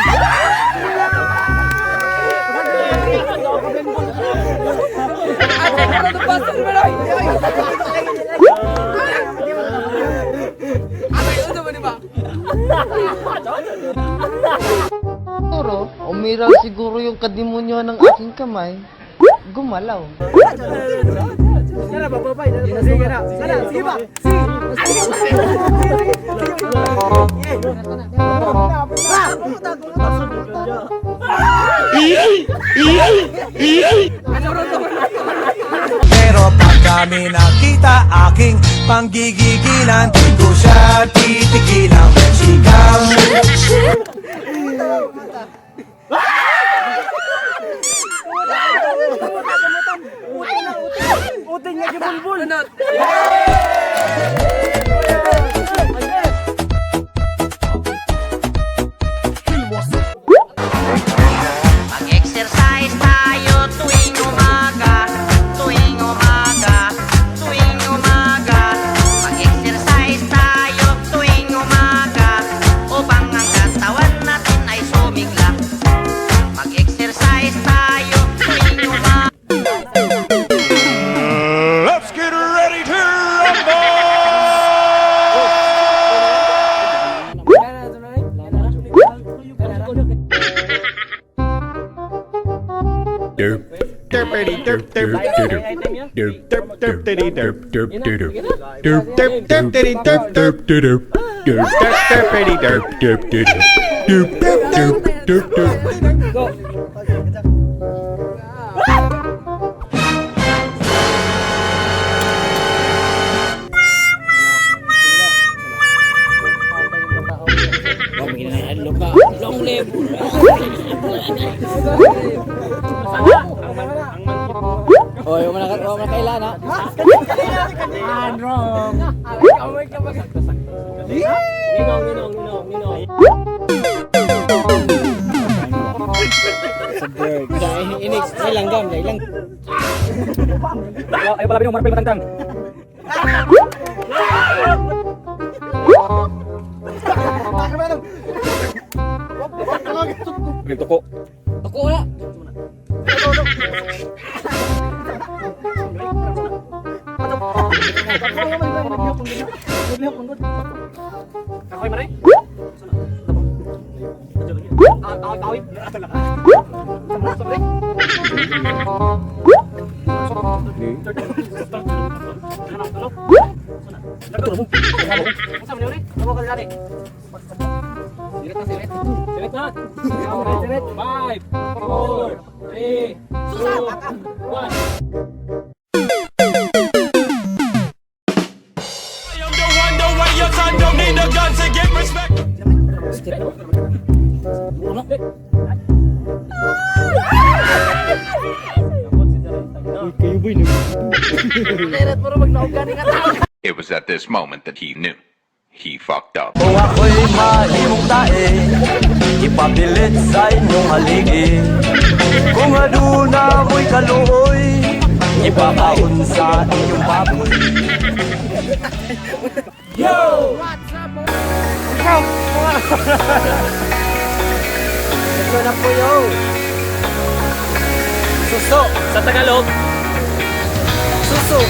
[SPEAKER 16] Siguro, umiral siguro yung kadimonyo ng aking kamay. Gumalaw.
[SPEAKER 10] Sana bababay. Sige na. Sige ba?
[SPEAKER 15] Pero pag kami nakita aking panggigigilan, di ko siya titigilan. Sigaw.
[SPEAKER 10] Uting nga gibulbul.
[SPEAKER 6] tayo inuman.
[SPEAKER 15] Let's get ready to rumble!
[SPEAKER 11] Derp. Derpity derp derp derp derp derp derp derp derp derp derp derp derp derp derp derp derp derp derp derpity derp derp derp derp derp derp derp.
[SPEAKER 1] Long live!
[SPEAKER 12] Oh, yung mga kailan ha?
[SPEAKER 1] Wrong! Ninong.
[SPEAKER 12] Sa bird. Inig, may langgam, may lang.
[SPEAKER 7] Ay pala binong marapil matangtang. Ito ko.
[SPEAKER 12] Ako wala.
[SPEAKER 9] Kakoy man eh? Kakoy. Sirit na. 5, 4, 3, 2, 1.
[SPEAKER 11] It was at this moment that he knew. He fucked up.
[SPEAKER 10] Kung ako'y mahimong tae, ipapilit sa inyong haligi. Kung aduna mo'y kaluoy, ipakaon sa inyong baboy.
[SPEAKER 1] Yo! What's up, mga?
[SPEAKER 12] Ito na po yo.
[SPEAKER 9] Suso sa Tagalog.
[SPEAKER 12] Suso.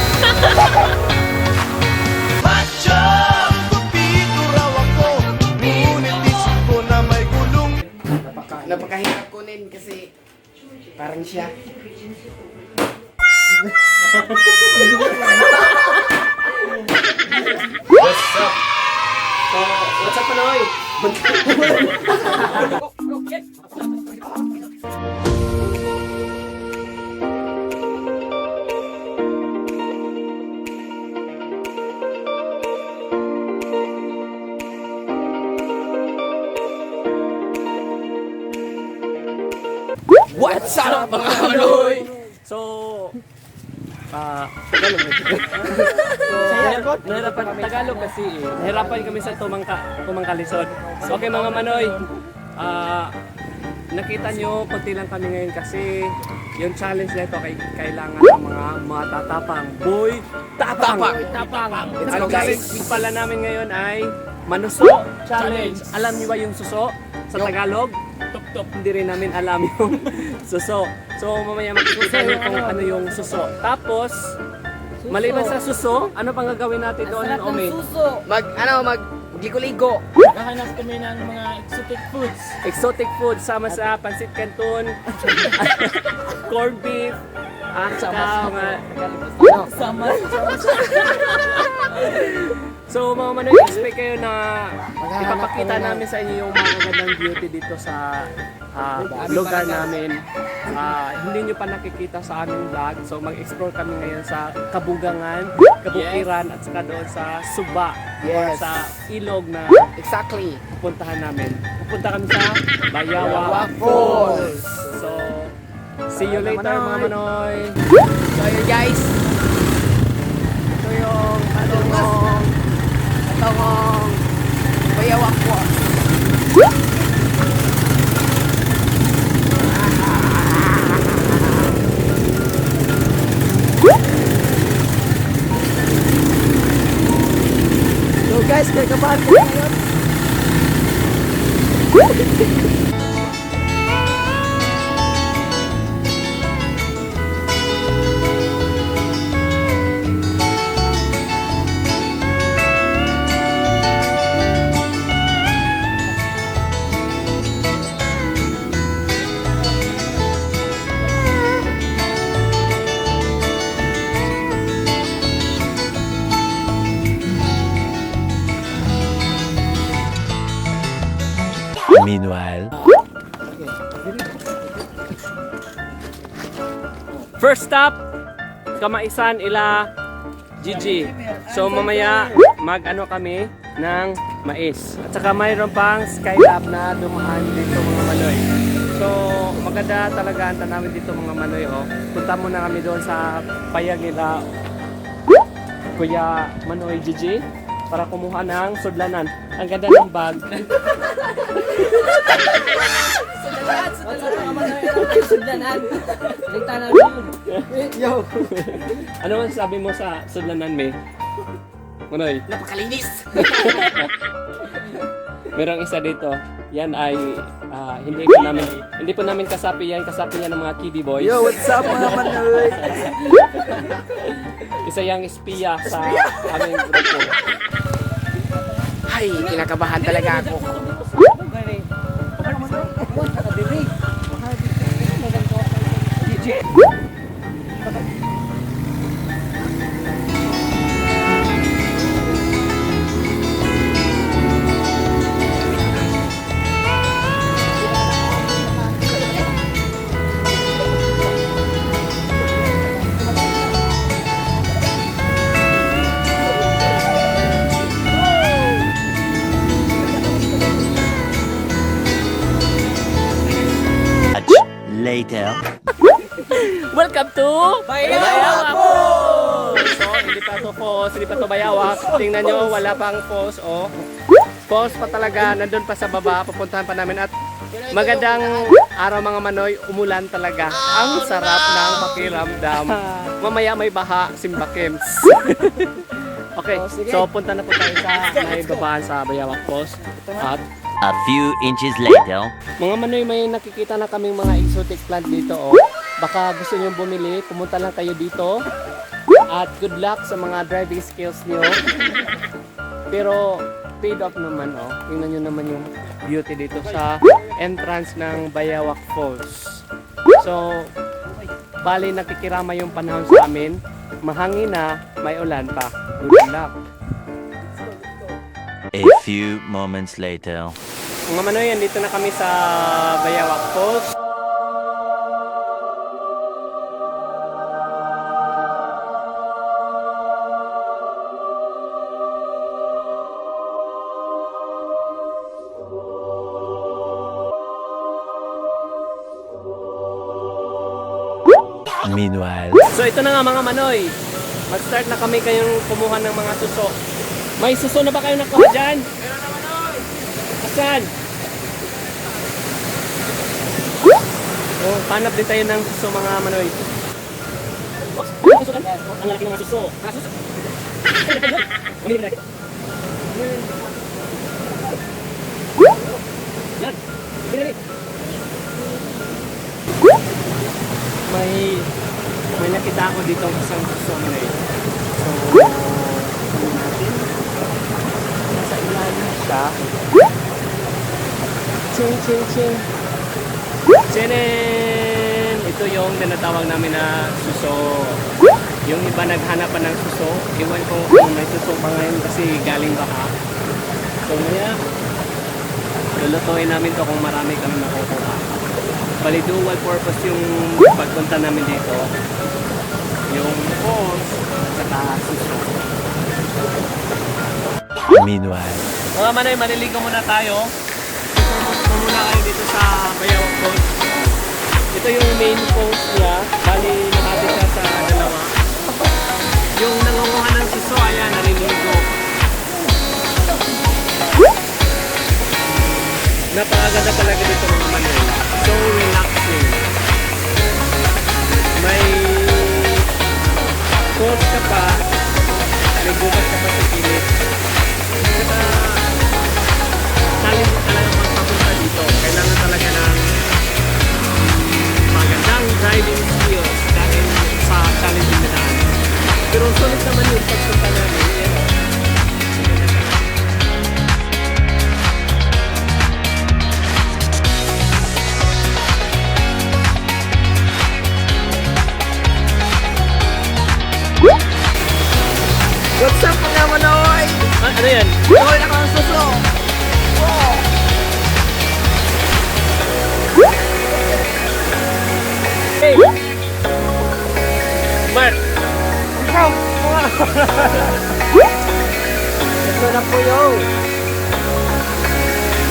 [SPEAKER 1] Napakahirap kunin kasi parang siya.
[SPEAKER 9] What's up? So, what's up, Panoy?
[SPEAKER 1] What's up, mga Panoy?
[SPEAKER 9] So, Tagalog. Nahirapan Tagalog kasi nahirapan kami sa tumangkalisod. So, okay mga Manoy, nakita nyo, konti lang kami ngayon kasi yung challenge na ito kailangan ng mga matatapang. Boy, tapang! Ang challenge pala namin ngayon ay Manuso Challenge. Alam niyo ba yung suso sa Tagalog? Tuk-tuk. Hindi rin namin alam yung suso. So mamaya magsuso kung ano yung suso. Tapos, maliban sa suso, ano pang gagawin natin doon, Omi?
[SPEAKER 1] Magligo-ligo.
[SPEAKER 9] Nakahanap kami ng mga exotic foods. Exotic foods sama sa pansit canton, corned beef, at saka mga... So mga Manoy, expect kayo na ipapakita namin sa inyo yung magagandang beauty dito sa lugar namin. Hindi nyo pa nakikita sa aming vlog. So mag-explore kami ngayon sa Kabugangan, Kabukiran, at saka doon sa Suba. Or sa ilog na
[SPEAKER 1] Exactly.
[SPEAKER 9] pupuntahan namin. Pupunta kami sa Bayawa
[SPEAKER 1] Falls.
[SPEAKER 9] So, see you later mga Manoy.
[SPEAKER 1] So yun guys.
[SPEAKER 9] Ito yung
[SPEAKER 1] Tongong Bayawa Falls.
[SPEAKER 12] So guys, kakabahan ko ngayon.
[SPEAKER 7] First stop, Kamaisan ila Gigi. So mamaya mag-ano kami ng mais. At saka mayroon pang skylab na dumaan dito mga manoy. So maganda talaga ang tanawin dito mga manoy. Oh. Punta muna kami doon sa payag nila Kuya Manoy Gigi para kumuha ng sudlanan. Ang ganda ng bag.
[SPEAKER 1] Sudlanan. Rita na yun. Yo.
[SPEAKER 7] Ano man sabi mo sa sudlanan, May? Manoy?
[SPEAKER 1] Napakalinis.
[SPEAKER 7] Merong isa dito. Yan ay hindi po namin kasapi yan. Kasapi yan ng mga Kibi Boys.
[SPEAKER 1] Yo, what's up mga manoy?
[SPEAKER 7] Isa yang espiya sa aming grupo.
[SPEAKER 1] Ay, kinakabahan talaga ako.
[SPEAKER 8] Later.
[SPEAKER 7] Welcome to
[SPEAKER 1] Bayawak
[SPEAKER 7] Falls! So, hindi pa to falls, hindi pa to bayawak. Tingnan nyo, wala pang falls, oh. Falls pa talaga, nandun pa sa baba, pupuntahan pa namin at magandang araw mga manoy, umulan talaga. Ang sarap ng pakiramdam. Mamaya may baha, Simbakems. Okay, so punta na po tayo sa may babaan sa Bayawak Falls. At
[SPEAKER 8] A few inches later.
[SPEAKER 7] mga manoy, may nakikita na kaming mga exotic plant dito, oh. Baka gusto nyo bumili, pumunta lang kayo dito. At good luck sa mga driving skills nyo. Pero paid off naman, oh. Tingnan nyo naman yung beauty dito sa entrance ng Bayawak Falls. So, bali nakikirama yung panahon sa amin. Mahangin na, may ulan pa. Good luck.
[SPEAKER 8] A few moments later.
[SPEAKER 7] Mga manoy, andito na kami sa Bayawak Falls.
[SPEAKER 8] Meanwhile.
[SPEAKER 7] So ito na nga mga manoy. Mag-start na kami kayong kumuha ng mga suso. May suso na ba kayo nakuha dyan? Meron na manoy. Asan? Oh, hanap din tayo ng suso mga manoy. Ang laki ng mga suso. Yan. May nakita ako dito ang isang suso manoy. So, ano natin? Nasa ilalim siya. Ching, ching, ching. Chinen! Ito yung tinatawag namin na suso. Yung iba naghanap pa ng suso. Iwan ko kung may suso pa ngayon kasi galing baka. So, maya, lulutuin namin to kung marami kami makukuha. Bali dual purpose yung pagpunta namin dito. Yung falls at suso.
[SPEAKER 8] Meanwhile.
[SPEAKER 7] Mga manoy, maliligo muna tayo. Muna kayo dito sa Bayawak Falls. Ito yung main falls niya. Bali, nakati siya sa dalawa. Yung nangunguha ng suso, ayan, naliligo. Napakaganda talaga dito mga manoy. So relaxing. May falls ka pa, may gubat ka pa sa kilid. Saka challenge talaga pagpapunta dito. Kailangan talaga ng magandang driving skills dahil sa challenging na daan. Pero sulit naman yung pagpunta namin.
[SPEAKER 1] What's up mga manoy?
[SPEAKER 7] Ano yan?
[SPEAKER 1] Manoy na kang suso.
[SPEAKER 7] Hey!
[SPEAKER 1] Ito na po yung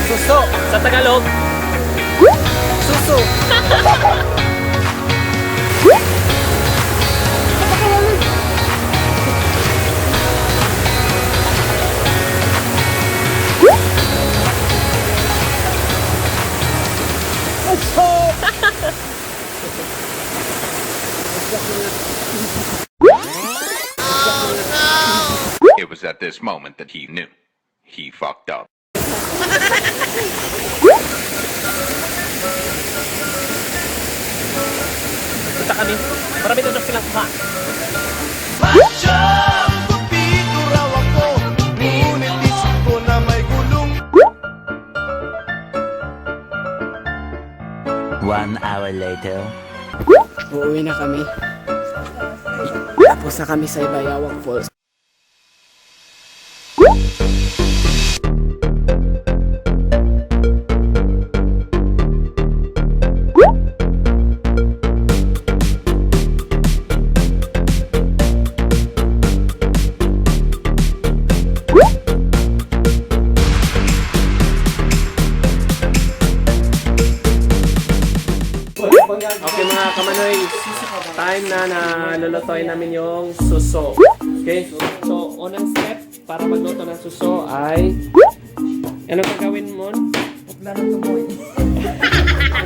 [SPEAKER 1] suso.
[SPEAKER 9] Sa Tagalog,
[SPEAKER 1] Suso.
[SPEAKER 17] It was at this moment that he knew. He fucked up.
[SPEAKER 9] punta kami. Marami doon silang kuha.
[SPEAKER 15] raw ako, ngunit isip ko na may gulong.
[SPEAKER 8] 1 hour later.
[SPEAKER 1] Uuwi na kami. Tapos na kami sa Ibayawang Falls.
[SPEAKER 9] Okay mga kamanoy, time na lulutuin namin yung suso. Okay? So, unang step para magluto ng suso ay anong gagawin mo?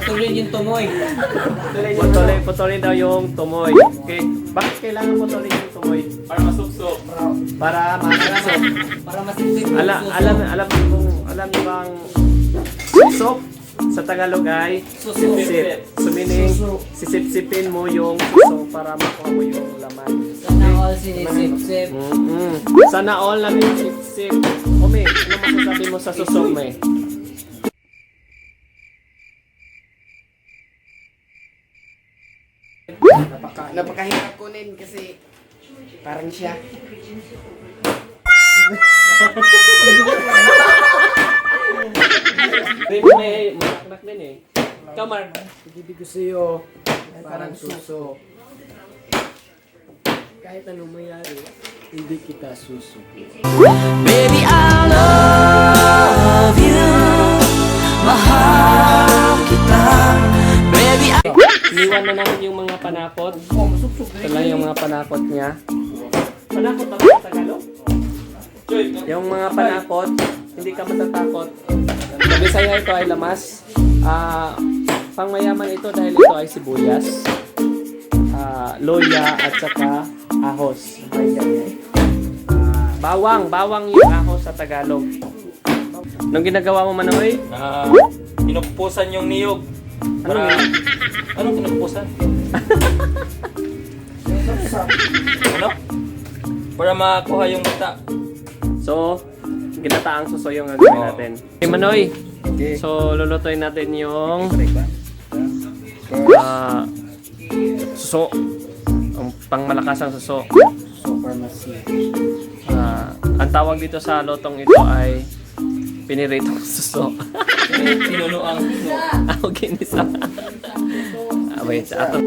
[SPEAKER 12] Putulin yung tumoy.
[SPEAKER 9] Putulin daw yung tumoy. Okay? Bakit kailangan putulin yung tumoy? Para masupso. Para masupso.
[SPEAKER 12] Para masipsip.
[SPEAKER 9] Alam niyo bang susok sa Tagalog ay susip. So meaning, sisip-sipin mo yung suso para makuha mo yung laman.
[SPEAKER 12] Sana all sinisip-sip.
[SPEAKER 9] Sana all namin sip-sip. Ome, ano masasabi mo sa suso, me?
[SPEAKER 1] Napakahirap kunin kasi parang siya.
[SPEAKER 9] May malaknak din eh. Ikaw, Mark.
[SPEAKER 1] Ibig ko sa'yo, parang suso. Kahit anong mayari, hindi kita susuko.
[SPEAKER 6] Baby, I love you. Mahal kita. Baby, I...
[SPEAKER 9] Iniwan na namin yung mga panakot. Ito lang yung mga panakot niya. Panakot ba sa Tagalog? Yung mga panakot, hindi ka matatakot. Sa Bisaya ito ay lamas. Pangmayaman ito dahil ito ay sibuyas, loya at saka ahos. Bawang yung ahos sa Tagalog. Anong ginagawa mo, Manoy?
[SPEAKER 5] Pinuppusan yung niyog. Anong pinuppusan? Ano? Para makuha yung bata.
[SPEAKER 9] So, ginataang suso yung gagawin natin. Okay, Manoy. So, lulutuin natin yung suso. Ang pangmalakasang suso. Ang tawag dito sa lotong ito ay piniritong suso.
[SPEAKER 5] Pinunuang.
[SPEAKER 9] Okay, nisa. Wait, ato.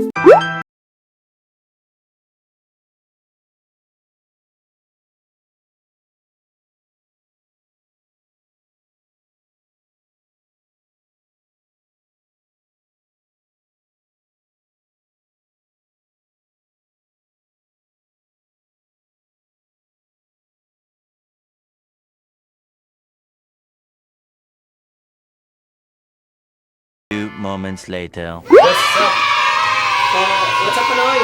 [SPEAKER 8] Moments later.
[SPEAKER 9] What's up, Manoy?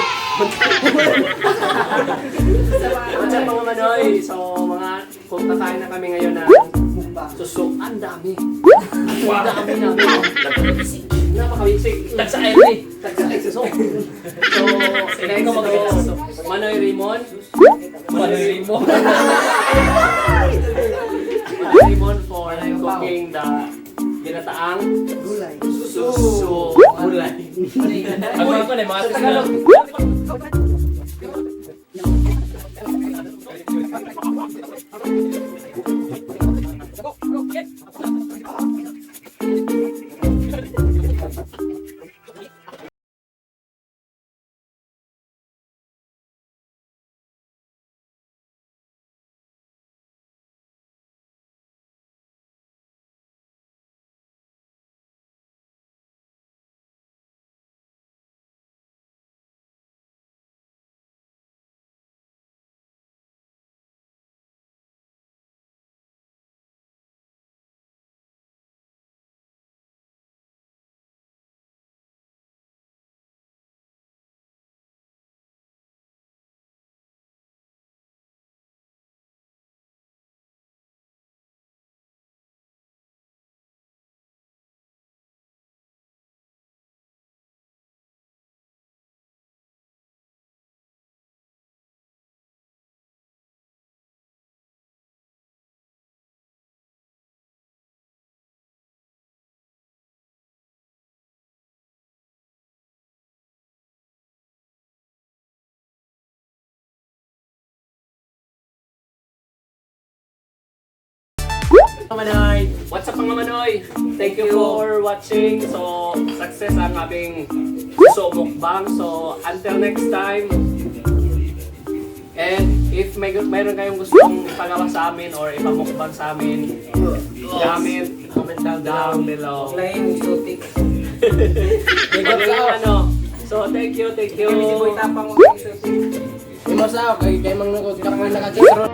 [SPEAKER 9] What's up, mga Manoy? So, kung kakain na kami ngayon na suso, ang dami. Ang dami namin. Napakawisig. Tagsa-ay, suso. So, next ko Manoy Rimon. Manoy Rimon for cooking the ginataang suso gulay.
[SPEAKER 5] Ako na mga
[SPEAKER 1] Manoy!
[SPEAKER 9] What's up mga Manoy? Thank you for watching. So, success ang aming mukbang. So, until next time. And if mayroon kayong gustong ipagawa sa amin or ipamukbang sa amin, comment down below.
[SPEAKER 1] Lain, sutik.
[SPEAKER 9] So, thank you.
[SPEAKER 1] Kami si Boy Tapang. Imasaw, kay Mang Nukod, kapag nakakita